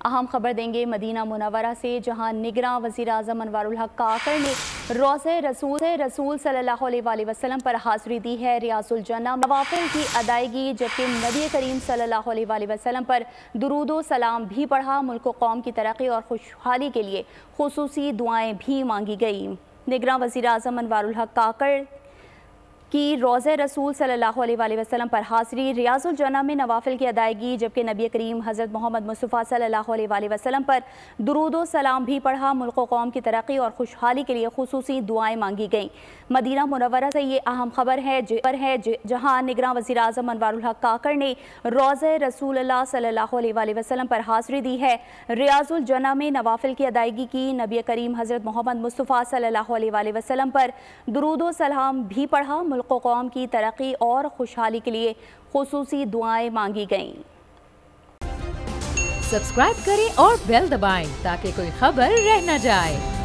अहम खबर देंगे मदीना मुनव्वरा से, जहां निगरां वज़ीर आज़म अनवारुल हक काकड़ ने रोज़े रसूल सल्लल्लाहु अलैहि वसल्लम पर हाज़िरी दी है। रियाजुल जन्ना नवाफिल की अदायगी, जबकि नबी करीम सल्लल्लाहु अलैहि वसल्लम पर दुरूदो सलाम भी पढ़ा। मुल्क व कौम की तरक्की और खुशहाली के लिए खुसूसी दुआएं भी मांगी गई। निगरां वज़ीर आज़म अनवारुल हक काकड़ की रोज़े रसूल सल्लल्लाहु अलैहि वसल्लम पर हाज़िरी, रियाजुल जन्ना में नवाफिल की अदायगी, जबकि नबी करीम हज़रत मोहम्मद मुस्तफ़ा सल्लल्लाहु अलैहि वसल्लम पर दुरूदो सलाम भी पढ़ा। मुल्क व कौम की तरक्की और खुशहाली के लिए खुसूसी दुआएं मांगी गईं। मदीना मुनव्वरा से ये अहम खबर है, जहाँ निगरां वज़ीर आज़म अनवारुल हक काकड़ ने रोज़े रसूलुल्लाह सल्लल्लाहु अलैहि वसल्लम पर हाज़िरी दी है। रियाजुल जन्ना में नवाफिल की अदायगी की, नबी करीम हज़रत मोहम्मद मुस्तफ़ा सल्लल्लाहु अलैहि वसल्लम पर दुरूदो सलाम भी पढ़ा। मुल्क व कौम की तरक्की और खुशहाली के लिए खुसूसी दुआएं मांगी गईं। सब्सक्राइब करें और बेल दबाएं ताकि कोई खबर रह न जाए।